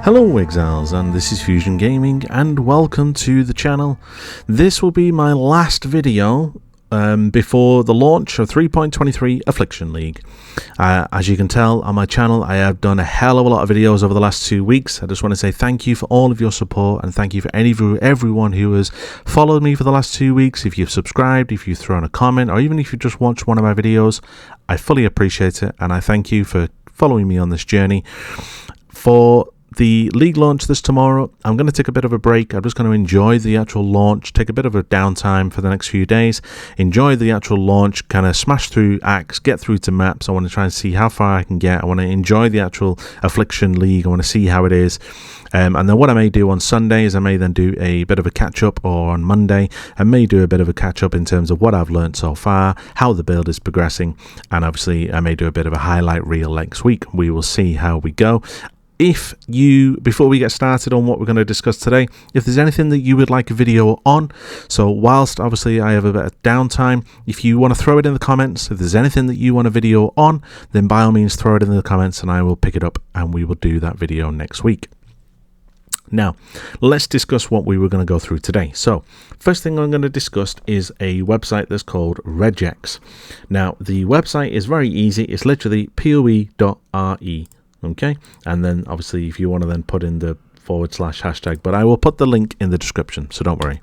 Hello Exiles, and this is Fusion Gaming, and welcome to the channel. This will be my last video before the launch of 3.23 Affliction League. As you can tell on my channel, I have done a hell of a lot of videos over the last 2 weeks. I just want to say thank you for all of your support, and thank you for everyone who has followed me for the last 2 weeks. If you've subscribed, if you've thrown a comment, or even if you just watched one of my videos, I fully appreciate it, and I thank you for following me on this journey. For the league launch this tomorrow, I'm going to take a bit of a break. I'm just going to enjoy the actual launch, take a bit of a downtime for the next few days, enjoy the actual launch, kind of smash through acts, get through to maps. I want to try and see how far I can get. I want to enjoy the actual Affliction League. I want to see how it is. And then what I may do on Sunday is I may then do a bit of a catch-up, or on Monday I may do a bit of a catch-up in terms of what I've learned so far, how the build is progressing, and obviously I may do a bit of a highlight reel next week. We will see how we go. If you, before we get started on what we're going to discuss today, if there's anything that you would like a video on, so whilst obviously I have a bit of downtime, if you want to throw it in the comments, if there's anything that you want a video on, then by all means throw it in the comments and I will pick it up and we will do that video next week. Now, let's discuss what we were going to go through today. So, first thing I'm going to discuss is a website that's called Regex. Now, the website is very easy. It's literally poe.re. Okay, and then obviously if you want to then put in the / hashtag, but I will put the link in the description, so don't worry.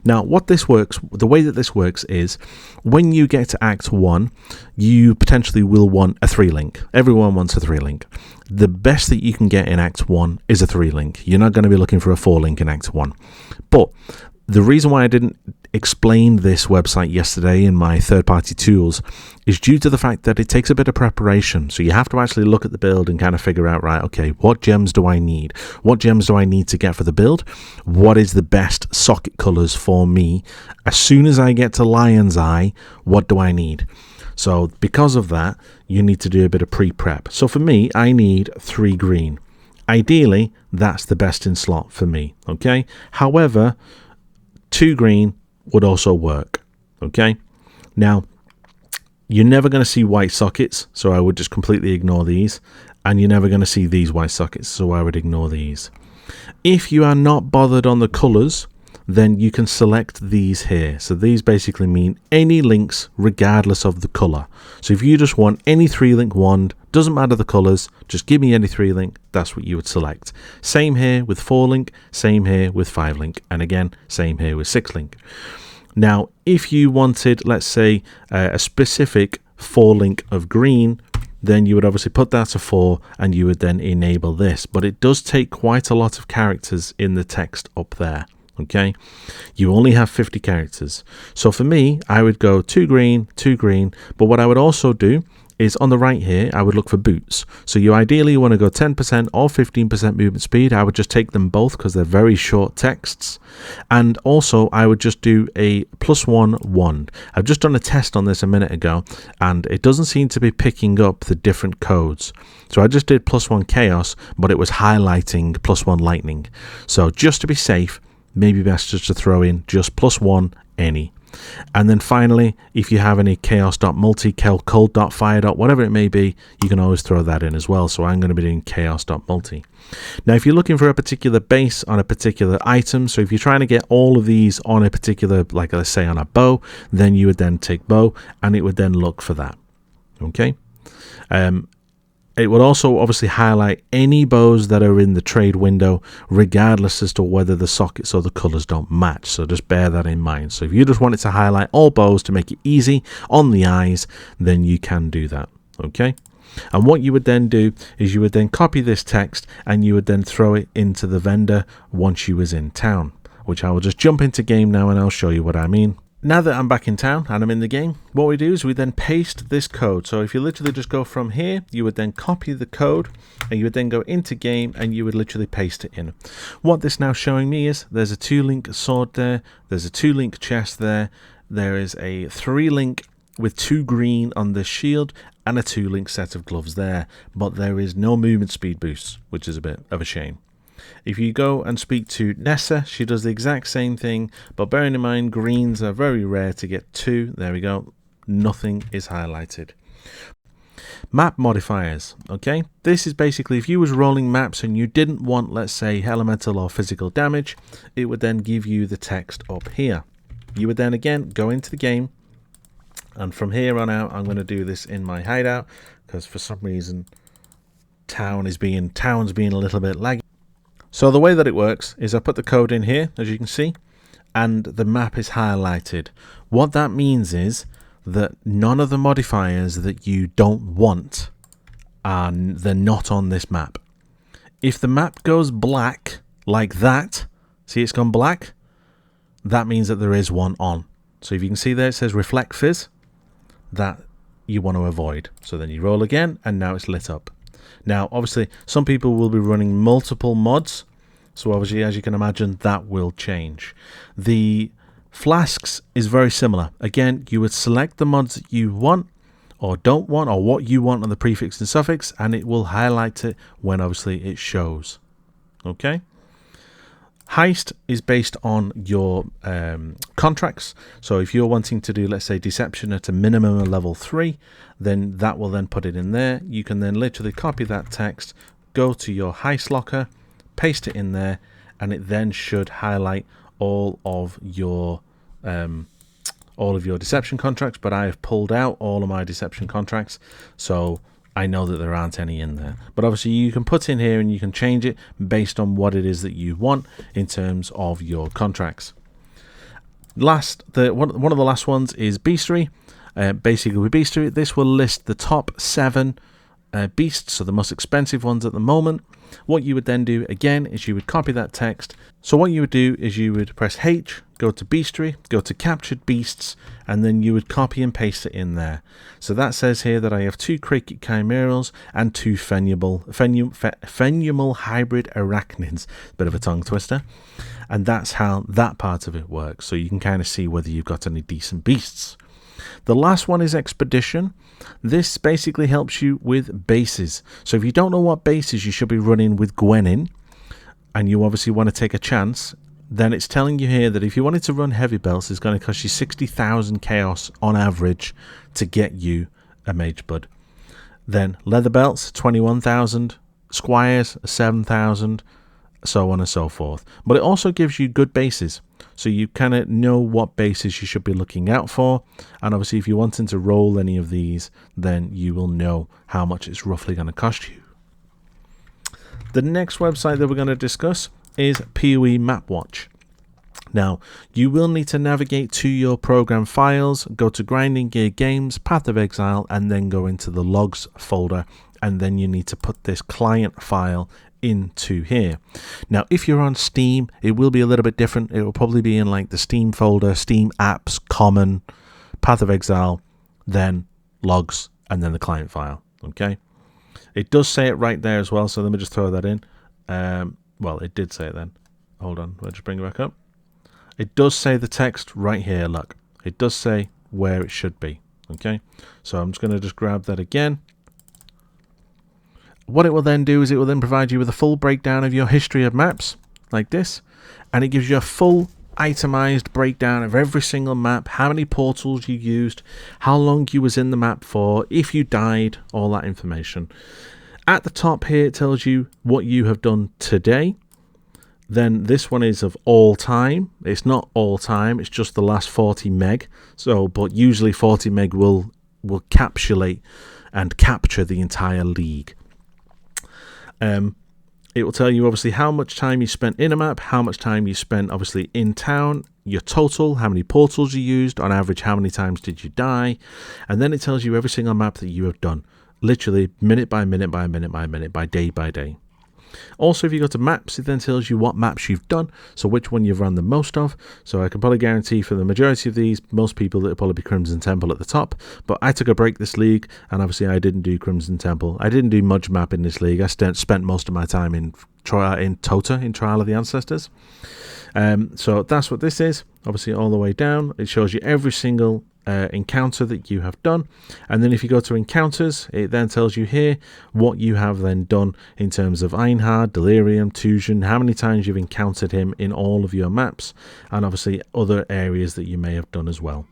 Now, what this works, the way that this works is when you get to Act 1, you potentially will want a 3 link. Everyone wants a 3 link. The best that you can get in Act 1 is a 3 link. You're not going to be looking for a 4 link in Act 1. But the reason why I didn't explain this website yesterday in my third-party tools is due to the fact that it takes a bit of preparation. So you have to actually look at the build and kind of figure out, right, okay, what gems do I need? What gems do I need to get for the build? What is the best socket colors for me? As soon as I get to Lion's Eye, what do I need? So because of that, you need to do a bit of pre-prep. So for me, I need 3 green. Ideally, that's the best in slot for me, okay? However, 2 green would also work. Okay, now you're never going to see white sockets, so I would just completely ignore these, and you're never going to see these white sockets, so I would ignore these. If you are not bothered on the colors, then you can select these here. So these basically mean any links regardless of the color. So if you just want any 3-link wand, doesn't matter the colors, just give me any 3-link, that's what you would select. Same here with 4-link, same here with 5-link, and again, same here with 6-link. Now, if you wanted, let's say, a specific 4-link of green, then you would obviously put that to 4 and you would then enable this. But it does take quite a lot of characters in the text up there. Okay, you only have 50 characters. So for me, I would go 2 green, 2 green. But what I would also do is on the right here, I would look for boots. So you ideally want to go 10% or 15% movement speed. I would just take them both because they're very short texts. And also I would just do a +1 wand. I've just done a test on this a minute ago and it doesn't seem to be picking up the different codes. So I just did +1 chaos, but it was highlighting +1 lightning. So just to be safe, maybe best just to throw in just +1 any. And then finally, if you have any chaos.multi, cold.fire, whatever it may be, you can always throw that in as well. So I'm going to be doing chaos.multi. Now, if you're looking for a particular base on a particular item, so if you're trying to get all of these on a particular, like let's say on a bow, then you would then take bow and it would then look for that. Okay. It would also obviously highlight any bows that are in the trade window, regardless as to whether the sockets or the colors don't match. So just bear that in mind. So if you just want it to highlight all bows to make it easy on the eyes, then you can do that. Okay. And what you would then do is you would then copy this text and you would then throw it into the vendor once you was in town, which I will just jump into game now and I'll show you what I mean. Now that I'm back in town and I'm in the game, what we do is we then paste this code. So if you literally just go from here, you would then copy the code and you would then go into game and you would literally paste it in. What this now showing me is there's a 2-link sword there, there's a 2-link chest there, there is a 3-link with 2 green on the shield and a 2-link set of gloves there, but there is no movement speed boost, which is a bit of a shame. If you go and speak to Nessa, she does the exact same thing, but bearing in mind greens are very rare to get 2. There we go. Nothing is highlighted. Map modifiers. Okay, this is basically if you was rolling maps and you didn't want, let's say, elemental or physical damage, it would then give you the text up here. You would then again go into the game, and from here on out I'm going to do this in my hideout because for some reason town's being a little bit laggy. So the way that it works is I put the code in here, as you can see, and the map is highlighted. What that means is that none of the modifiers that you don't want they're not on this map. If the map goes black like that, see it's gone black, that means that there is one on. So if you can see there it says reflect fizz, that you want to avoid. So then you roll again and now it's lit up. Now obviously some people will be running multiple mods, so obviously as you can imagine that will change. The flasks is very similar. Again, you would select the mods that you want or don't want, or what you want on the prefix and suffix, and it will highlight it when obviously it shows. Okay. Heist is based on your contracts. So if you're wanting to do, let's say, deception at a minimum of level 3, then that will then put it in there. You can then literally copy that text, go to your heist locker, paste it in there, and it then should highlight all of your deception contracts. But I have pulled out all of my deception contracts, so I know that there aren't any in there. But obviously you can put in here and you can change it based on what it is that you want in terms of your contracts. One of the last ones is bestiary. Basically with bestiary, this will list the top 7 beasts, so the most expensive ones at the moment. What you would then do again is you would copy that text. So what you would do is you would press H, go to bestiary, go to captured beasts, and then you would copy and paste it in there. So that says here that I have 2 cricket chimerals and 2 fenumal hybrid arachnids. Bit of a tongue twister. And that's how that part of it works. So you can kind of see whether you've got any decent beasts. The last one is expedition. This basically helps you with bases. So if you don't know what bases you should be running with Gwen in, and you obviously want to take a chance, then it's telling you here that if you wanted to run heavy belts, it's going to cost you 60,000 chaos on average to get you a mage bud. Then leather belts, 21,000, squires, 7,000, so on and so forth. But it also gives you good bases, so you kind of know what bases you should be looking out for, and obviously if you're wanting to roll any of these, then you will know how much it's roughly going to cost you. The next website that we're going to discuss is PoE Mapwatch. Now, you will need to navigate to your program files, go to Grinding Gear Games, Path of Exile, and then go into the logs folder, and then you need to put this client file into here. Now, if you're on Steam, it will be a little bit different. It will probably be in like the Steam folder, Steam apps, common, Path of Exile, then logs, and then the client file. Okay. It does say it right there as well, so let me just throw that in. Well, it did say it then. Hold on, I'll just bring it back up. It does say the text right here, look. It does say where it should be. Okay, so I'm just going to just grab that again. What it will then do is it will then provide you with a full breakdown of your history of maps, like this. And it gives you a full itemized breakdown of every single map, how many portals you used, how long you was in the map for, if you died, all that information. At the top here it tells you what you have done today. Then this one is of all time. It's not all time, it's just the last 40 meg. So, but usually 40 meg will encapsulate and capture the entire league. It will tell you obviously how much time you spent in a map, how much time you spent obviously in town, your total, how many portals you used, on average how many times did you die, and then it tells you every single map that you have done, literally minute by minute by minute by minute, by day. Also, if you go to maps, it then tells you what maps you've done, so which one you've run the most of. So I can probably guarantee for the majority of these, most people, it'll probably be Crimson Temple at the top. But I took a break this league, and obviously I didn't do Crimson Temple. I didn't do much map in this league. I spent most of my time in Tota, in Trial of the Ancestors. So that's what this is. Obviously all the way down, it shows you every single encounter that you have done, and then if you go to encounters, it then tells you here what you have then done in terms of Einhard, Delirium, Tusion, how many times you've encountered him in all of your maps, and obviously other areas that you may have done as well.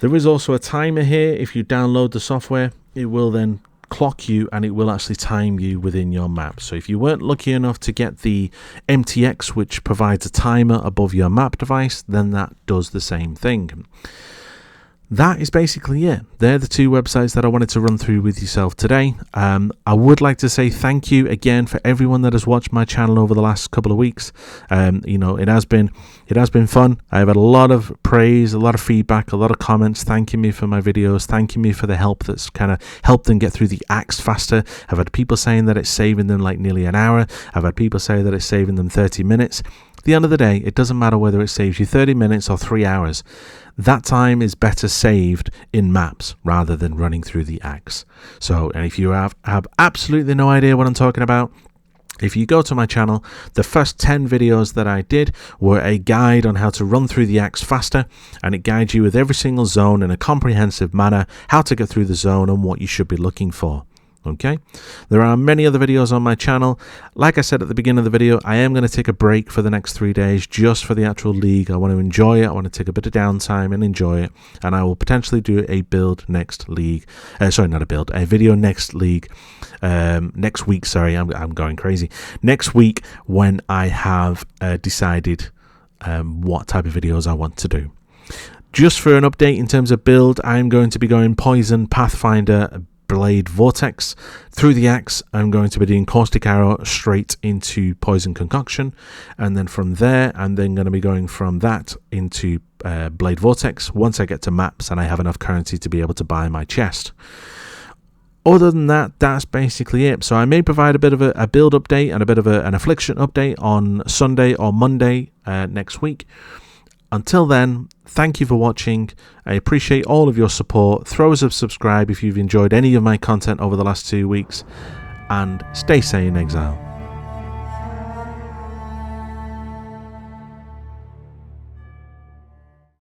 There is also a timer here if you download the software. it will then clock you, and it will actually time you within your map. So if you weren't lucky enough to get the MTX, which provides a timer above your map device, then that does the same thing. That is basically it. They're the two websites that I wanted to run through with yourself today. I would like to say thank you again for everyone that has watched my channel over the last couple of weeks. You know, it has been fun. I've had a lot of praise, a lot of feedback, a lot of comments thanking me for my videos, thanking me for the help that's kind of helped them get through the acts faster. I've had people saying that it's saving them like nearly an hour. I've had people say that it's saving them 30 minutes. At the end of the day, it doesn't matter whether it saves you 30 minutes or 3 hours. That time is better saved in maps rather than running through the acts. So, and if you have absolutely no idea what I'm talking about, if you go to my channel, the first 10 videos that I did were a guide on how to run through the acts faster, and it guides you with every single zone in a comprehensive manner, how to get through the zone and what you should be looking for. Okay, there are many other videos on my channel. Like I said at the beginning of the video, I am going to take a break for the next 3 days just for the actual league. I want to enjoy it. I want to take a bit of downtime and enjoy it, and I will potentially do a build next league. Sorry, not a build, a video next league next week. Sorry, I'm going crazy. Next week when I have decided what type of videos I want to do. Just for an update in terms of build, I'm going to be going Poison, Pathfinder, Blade Vortex. Through the axe, I'm going to be doing Caustic Arrow straight into Poison Concoction, and then from there I'm then going to be going from that into Blade Vortex once I get to maps and I have enough currency to be able to buy my chest. Other than that, that's basically it. So I may provide a bit of a build update and a bit of an affliction update on Sunday or Monday next week. Until then, thank you for watching. I appreciate all of your support. Throw us a subscribe if you've enjoyed any of my content over the last 2 weeks, and stay sane in exile.